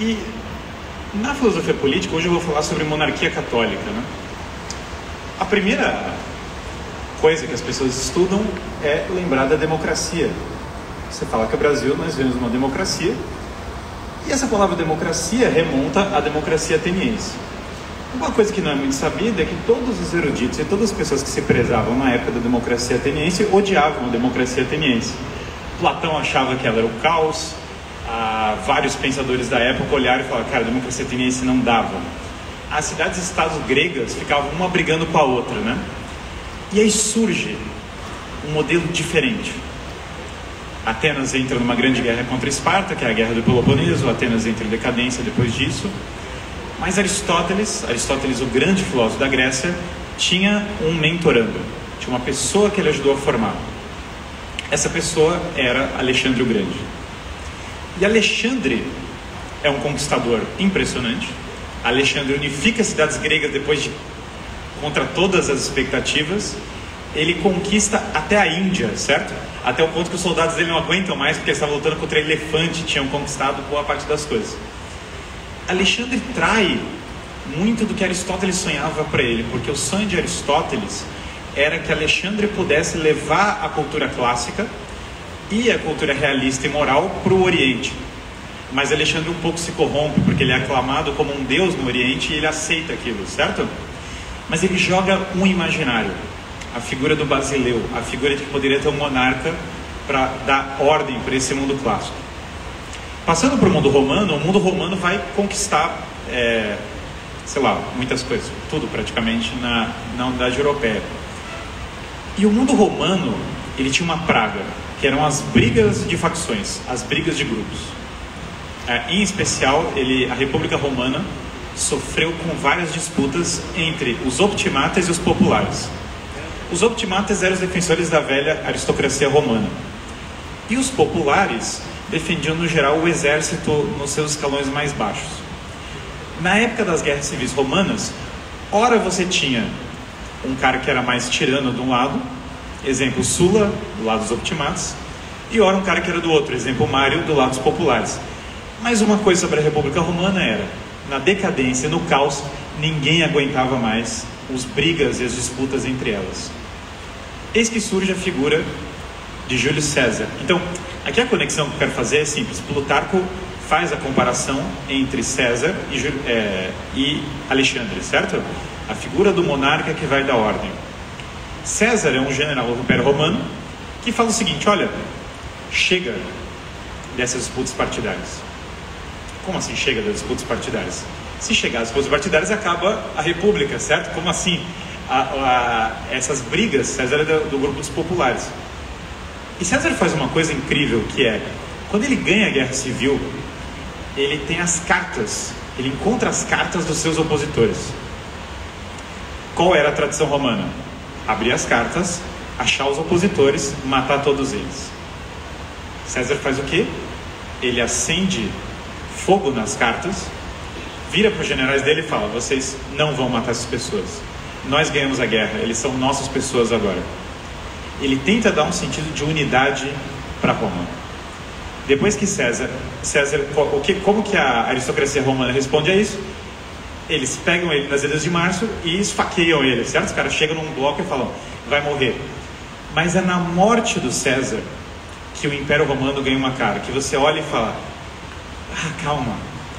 E na filosofia política, hoje eu vou falar sobre monarquia católica, né? A primeira coisa que as pessoas estudam é lembrar da democracia. Você fala que o Brasil, nós vemos uma democracia, e essa palavra democracia remonta à democracia ateniense. Uma coisa que não é muito sabida é que todos os eruditos e todas as pessoas que se prezavam na época da democracia ateniense odiavam a democracia ateniense. Platão achava que ela era o caos, vários pensadores da época olharam e falaram, cara, a democracia ateniense não dava. As cidades-estados gregas ficavam uma brigando com a outra, né? E aí surge um modelo diferente. Atenas entra numa grande guerra contra Esparta, que é a guerra do Peloponeso. Atenas entra em decadência depois disso. Mas Aristóteles, o grande filósofo da Grécia, tinha um mentorando, tinha uma pessoa que ele ajudou a formar. Essa pessoa era Alexandre o Grande. E Alexandre é um conquistador impressionante. Alexandre unifica as cidades gregas depois de, contra todas as expectativas. Ele conquista até a Índia, certo? Até o ponto que os soldados dele não aguentam mais, porque eles estavam lutando contra elefante, tinham conquistado boa parte das coisas. Alexandre trai muito do que Aristóteles sonhava para ele, porque o sonho de Aristóteles era que Alexandre pudesse levar a cultura clássica e a cultura realista e moral para o Oriente. Mas Alexandre um pouco se corrompe, porque ele é aclamado como um deus no Oriente e ele aceita aquilo, certo? Mas ele joga um imaginário, a figura do Basileu, a figura de que poderia ter um monarca para dar ordem para esse mundo clássico. Passando para o mundo romano vai conquistar, sei lá, muitas coisas, tudo praticamente na unidade europeia. E o mundo romano, ele tinha uma praga, que eram as brigas de facções, as brigas de grupos. Em especial, a República Romana sofreu com várias disputas entre os optimates e os populares. Os optimates eram os defensores da velha aristocracia romana. E os populares defendiam, no geral, o exército nos seus escalões mais baixos. Na época das guerras civis romanas, ora você tinha um cara que era mais tirano de um lado, exemplo Sulla, do lado dos optimates, e ora um cara que era do outro, exemplo Mário, do lado dos populares. Mas uma coisa sobre a República Romana era, na decadência, no caos, ninguém aguentava mais as brigas e as disputas entre elas. Eis que surge a figura de Júlio César. Então, aqui a conexão que eu quero fazer é simples. Plutarco faz a comparação entre César e Alexandre, certo? A figura do monarca que vai dar ordem. César é um general do Império Romano que fala o seguinte, olha, chega dessas disputas partidárias. Como assim chega das disputas partidárias? Se chegar às disputas partidárias, acaba a república, certo? Como assim? Essas brigas, César é do grupo dos populares. E César faz uma coisa incrível, que é, quando ele ganha a guerra civil, ele tem as cartas, ele encontra as cartas dos seus opositores. Qual era a tradição romana? Abrir as cartas, achar os opositores, matar todos eles. César faz o quê? Ele acende fogo nas cartas, vira para os generais dele e fala, vocês não vão matar essas pessoas. Nós ganhamos a guerra, eles são nossas pessoas agora. Ele tenta dar um sentido de unidade para Roma. Depois que César, como que a aristocracia romana responde a isso? Eles pegam ele nas ilhas de março e esfaqueiam ele, certo? Os caras chegam num bloco e falam, vai morrer. Mas é na morte do César que o Império Romano ganha uma cara, que você olha e fala, calma,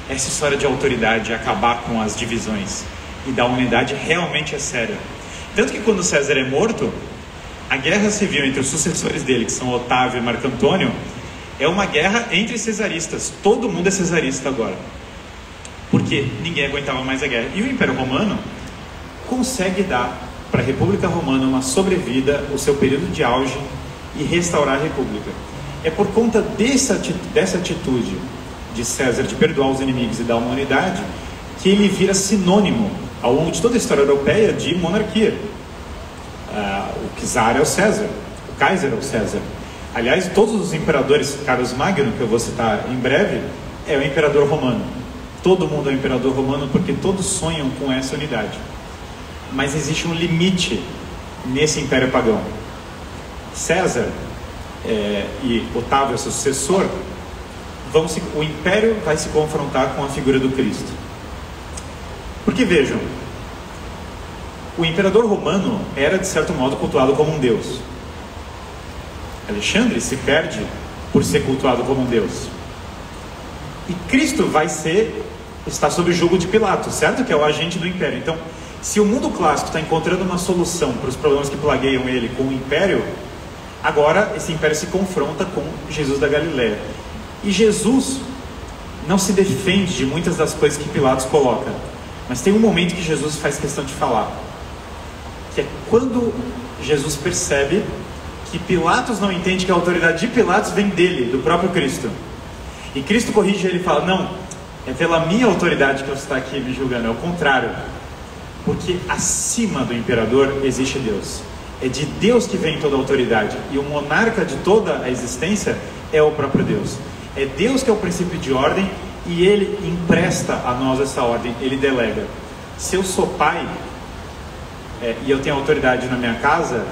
essa história de autoridade, acabar com as divisões e da unidade realmente é séria. Tanto que quando César é morto, a guerra civil entre os sucessores dele, que são Otávio e Marco Antônio, é uma guerra entre cesaristas. Todo mundo é cesarista agora, porque ninguém aguentava mais a guerra. E o Império Romano consegue dar para a República Romana uma sobrevida, o seu período de auge, e restaurar a República. É por conta dessa atitude de César de perdoar os inimigos e dar uma unidade que ele vira sinônimo ao longo de toda a história europeia de monarquia. O czar é o César, o Kaiser é o César. Aliás, todos os imperadores, Carlos Magno, que eu vou citar em breve, é o imperador romano. Todo mundo é o imperador romano porque todos sonham com essa unidade. Mas existe um limite nesse império pagão. César e Otávio, seu sucessor, o império vai se confrontar com a figura do Cristo. Porque vejam, o imperador romano era de certo modo cultuado como um deus. Alexandre se perde por ser cultuado como um deus. E Cristo está sob o jugo de Pilatos, certo? Que é o agente do império. Então, se o mundo clássico está encontrando uma solução para os problemas que plagueiam ele com o império, agora esse império se confronta com Jesus da Galileia. E Jesus não se defende de muitas das coisas que Pilatos coloca, mas tem um momento que Jesus faz questão de falar, que é quando Jesus percebe que Pilatos não entende que a autoridade de Pilatos vem dele, do próprio Cristo. E Cristo corrige ele e fala: não, é pela minha autoridade que você está aqui me julgando, é o contrário. Porque acima do imperador existe Deus. É de Deus que vem toda a autoridade. E o monarca de toda a existência é o próprio Deus. É Deus que é o princípio de ordem e Ele empresta a nós essa ordem, Ele delega. Se eu sou pai e eu tenho autoridade na minha casa,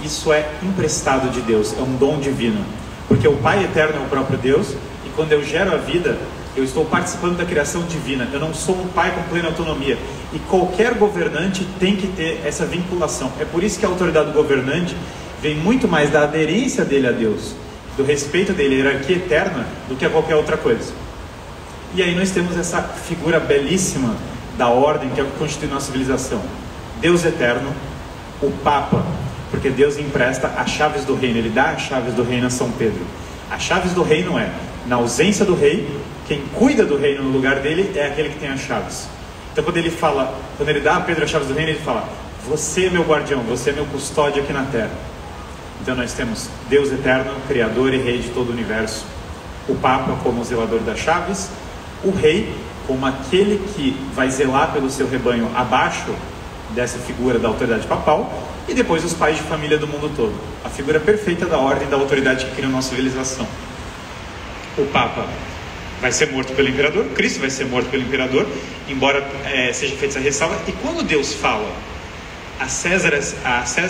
isso é emprestado de Deus, é um dom divino. Porque o Pai eterno é o próprio Deus, e quando eu gero a vida, eu estou participando da criação divina. Eu não sou um pai com plena autonomia. E qualquer governante tem que ter essa vinculação. É por isso que a autoridade do governante vem muito mais da aderência dele a Deus, do respeito dele à hierarquia eterna, do que a qualquer outra coisa. E aí nós temos essa figura belíssima da ordem, que é o que constitui nossa civilização. Deus eterno, o Papa, porque Deus empresta as chaves do reino, Ele dá as chaves do reino a São Pedro. As chaves do reino na ausência do rei, quem cuida do reino no lugar dele é aquele que tem as chaves. Então quando ele dá a Pedro as chaves do reino, ele fala: você é meu guardião, você é meu custódio aqui na terra. Então nós temos Deus eterno, Criador e Rei de todo o universo, o Papa como zelador das chaves, o Rei como aquele que vai zelar pelo seu rebanho abaixo dessa figura da autoridade papal, e depois os pais de família do mundo todo. A figura perfeita da ordem, da autoridade que cria a nossa civilização. O Papa vai ser morto pelo imperador, Cristo vai ser morto pelo imperador, embora seja feita essa ressalva. E quando Deus fala a César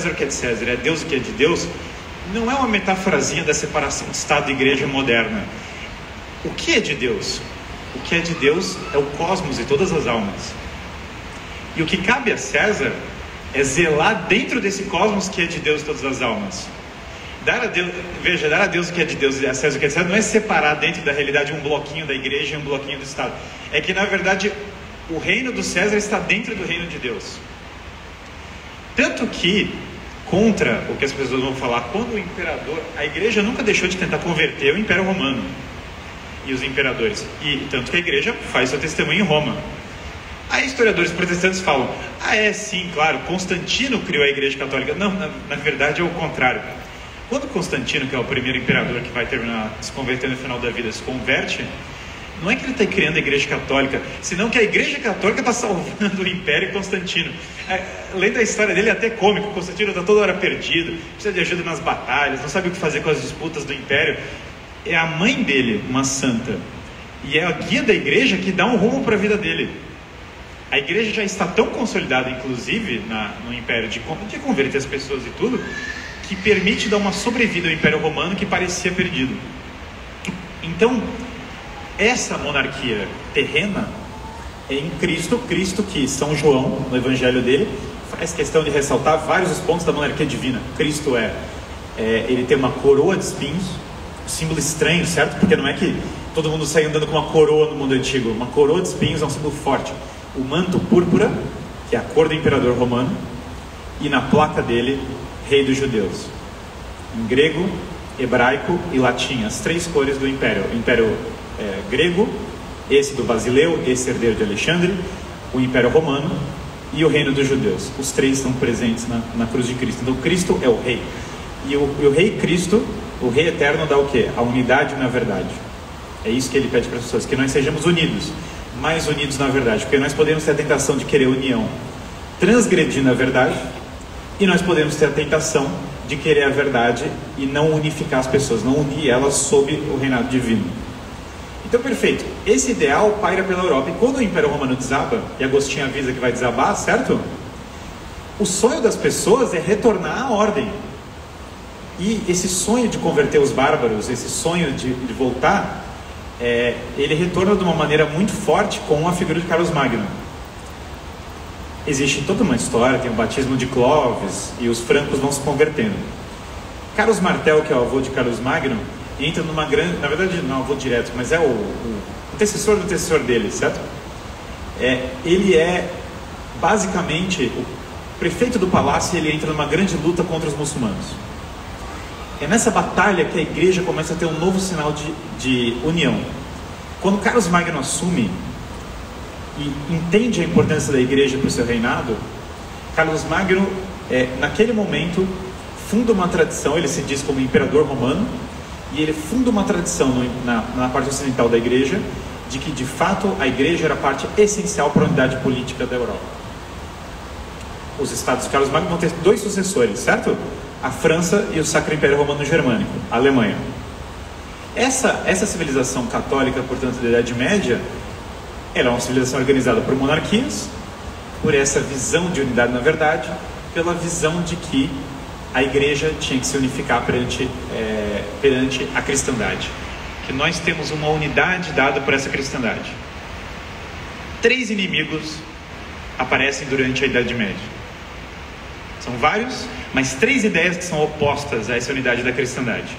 o que é de César, a Deus o que é de Deus, não é uma metáforazinha da separação de Estado e Igreja moderna. O que é de Deus? O que é de Deus é o cosmos e todas as almas. E o que cabe a César é zelar dentro desse cosmos que é de Deus todas as almas. Dar a Deus o que é de Deus e a César o que é de César não é separar dentro da realidade um bloquinho da igreja e um bloquinho do Estado. É que na verdade o reino do César está dentro do reino de Deus. Tanto que, contra o que as pessoas vão falar, quando o imperador, a igreja nunca deixou de tentar converter o Império Romano e os imperadores. E tanto que a igreja faz seu testemunho em Roma. Aí historiadores protestantes falam: sim, claro, Constantino criou a igreja católica. Não, na verdade é o contrário. Quando Constantino, que é o primeiro imperador que vai terminar se convertendo no final da vida, se converte, não é que ele está criando a igreja católica, senão que a igreja católica está salvando o império Constantino. Lendo a história dele é até cômico. Constantino está toda hora perdido, precisa de ajuda nas batalhas, não sabe o que fazer com as disputas do império. É a mãe dele, uma santa, e é a guia da igreja que dá um rumo para a vida dele. A igreja já está tão consolidada, inclusive, no império, de converter as pessoas e tudo, que permite dar uma sobrevida ao Império Romano que parecia perdido. Então, essa monarquia terrena é em Cristo que São João, no evangelho dele, faz questão de ressaltar vários dos pontos da monarquia divina. Cristo ele tem uma coroa de espinhos, um símbolo estranho, certo? Porque não é que todo mundo sai andando com uma coroa no mundo antigo. Uma coroa de espinhos é um símbolo forte. O manto púrpura, que é a cor do imperador romano, e na placa dele, Rei dos Judeus. Em grego, hebraico e latim, as três cores do império. O império grego, esse do Basileu, esse herdeiro de Alexandre, o império romano e o reino dos judeus. Os três estão presentes na cruz de Cristo. Então Cristo é o rei. E o rei Cristo, o rei eterno, dá o quê? A unidade na verdade. É isso que ele pede para as pessoas, que nós sejamos unidos, mais unidos na verdade, porque nós podemos ter a tentação de querer união transgredindo a verdade, e nós podemos ter a tentação de querer a verdade e não unificar as pessoas, não unir elas sob o reinado divino. Então, perfeito, esse ideal paira pela Europa, e quando o Império Romano desaba, e Agostinho avisa que vai desabar, certo? O sonho das pessoas é retornar à ordem, e esse sonho de converter os bárbaros, esse sonho de voltar, ele retorna de uma maneira muito forte com a figura de Carlos Magno. Existe toda uma história, tem o batismo de Clovis e os francos vão se convertendo. Carlos Martel, que é o avô de Carlos Magno, entra numa grande... Na verdade, não é o avô direto, mas é o antecessor do antecessor dele, certo? Ele é, basicamente, o prefeito do palácio e ele entra numa grande luta contra os muçulmanos. É nessa batalha que a igreja começa a ter um novo sinal de união. Quando Carlos Magno assume e entende a importância da igreja para o seu reinado, Carlos Magno, naquele momento, funda uma tradição, ele se diz como imperador romano, e ele funda uma tradição na parte ocidental da igreja, de que de fato a igreja era parte essencial para a unidade política da Europa. Os estados de Carlos Magno vão ter dois sucessores, certo? A França e o Sacro Império Romano Germânico, a Alemanha. Essa civilização católica, portanto, da Idade Média, ela é uma civilização organizada por monarquias, por essa visão de unidade na verdade, pela visão de que a igreja tinha que se unificar perante a cristandade. Que nós temos uma unidade dada por essa cristandade. 3 inimigos aparecem durante a Idade Média. São vários, mas 3 ideias que são opostas a essa unidade da cristandade.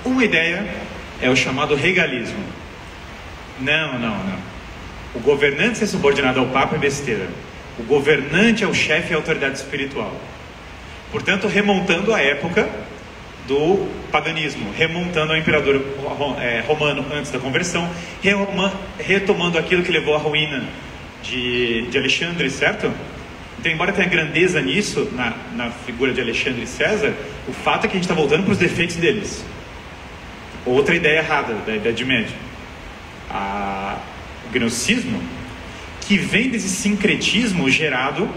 Uma ideia é o chamado regalismo. Não. O governante ser subordinado ao Papa é besteira. O governante é o chefe e a autoridade espiritual. Portanto, remontando à época do paganismo, remontando ao imperador romano antes da conversão, retomando aquilo que levou à ruína de Alexandre, certo? Então, embora tenha grandeza nisso, na figura de Alexandre e César, o fato é que a gente está voltando para os defeitos deles. Outra ideia errada da Idade Média. O gnosticismo, que vem desse sincretismo gerado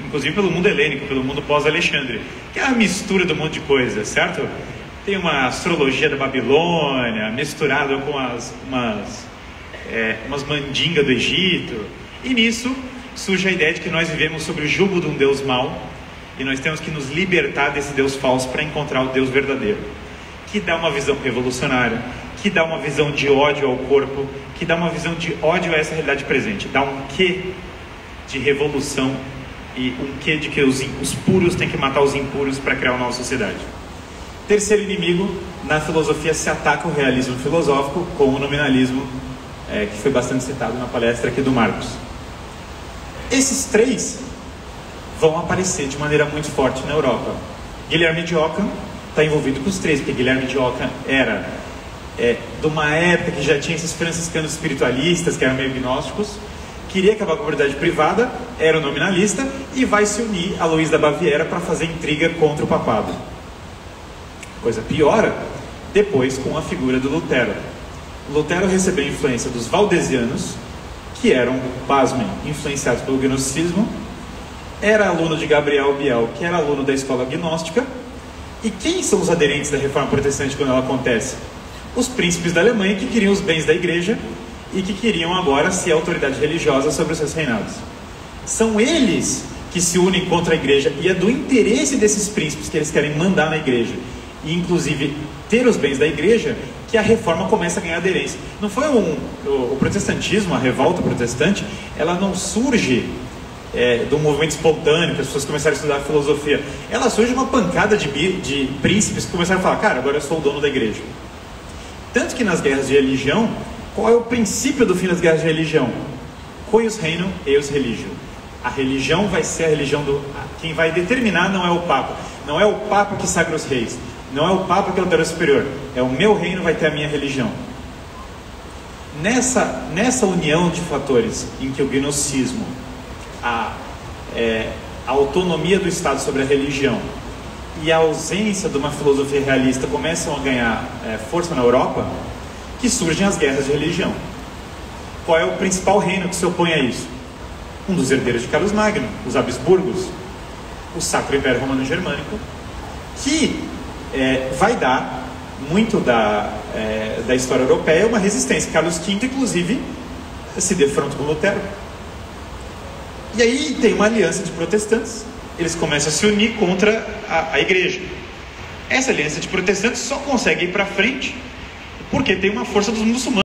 inclusive pelo mundo helênico, pelo mundo pós-Alexandre, que é uma mistura de um monte de coisa, certo? Tem uma astrologia da Babilônia, misturada com umas mandingas do Egito, e nisso surge a ideia de que nós vivemos sob o jugo de um Deus mau, e nós temos que nos libertar desse Deus falso para encontrar o Deus verdadeiro, que dá uma visão revolucionária, que dá uma visão de ódio ao corpo, que dá uma visão de ódio a essa realidade presente, dá um quê de revolução e um quê de que os puros têm que matar os impuros para criar uma nova sociedade. Terceiro inimigo, na filosofia se ataca o realismo filosófico com o nominalismo, que foi bastante citado na palestra aqui do Marcos. Esses 3 vão aparecer de maneira muito forte na Europa. Guilherme de Ockham está envolvido com os 3, porque Guilherme de Ockham era de uma época que já tinha esses franciscanos espiritualistas, que eram meio gnósticos, queria acabar com a propriedade privada, era um nominalista, e vai se unir a Luís da Baviera para fazer intriga contra o papado. Coisa piora depois com a figura do Lutero. Lutero recebeu influência dos valdesianos, que eram, pasmem, influenciados pelo gnosticismo, era aluno de Gabriel Biel, que era aluno da escola gnóstica. E quem são os aderentes da reforma protestante quando ela acontece? Os príncipes da Alemanha, que queriam os bens da igreja e que queriam agora ser autoridade religiosa sobre os seus reinados. São eles que se unem contra a igreja, e é do interesse desses príncipes que eles querem mandar na igreja, e inclusive ter os bens da igreja, que a reforma começa a ganhar aderência. Não foi o protestantismo, a revolta protestante, ela não surge de um movimento espontâneo, que as pessoas começaram a estudar filosofia. Ela surge de uma pancada de príncipes que começaram a falar: cara, agora eu sou o dono da igreja. Tanto que nas guerras de religião, qual é o princípio do fim das guerras de religião? Cuius reino, eius religio. A religião vai ser a religião quem vai determinar não é o Papa. Não é o Papa que sagra os reis. Não é o Papa que é o Deus superior. É o meu reino, vai ter a minha religião. Nessa união de fatores em que o gnosticismo, a autonomia do Estado sobre a religião e a ausência de uma filosofia realista começam a ganhar força na Europa, que surgem as guerras de religião. Qual é o principal reino que se opõe a isso? Um dos herdeiros de Carlos Magno, os Habsburgos, o Sacro Império Romano Germânico, que vai dar muito da história europeia uma resistência. Carlos V, inclusive, se defronta com Lutero. E aí tem uma aliança de protestantes. Eles começam a se unir contra a igreja. Essa aliança de protestantes só consegue ir para frente porque tem uma força dos muçulmanos.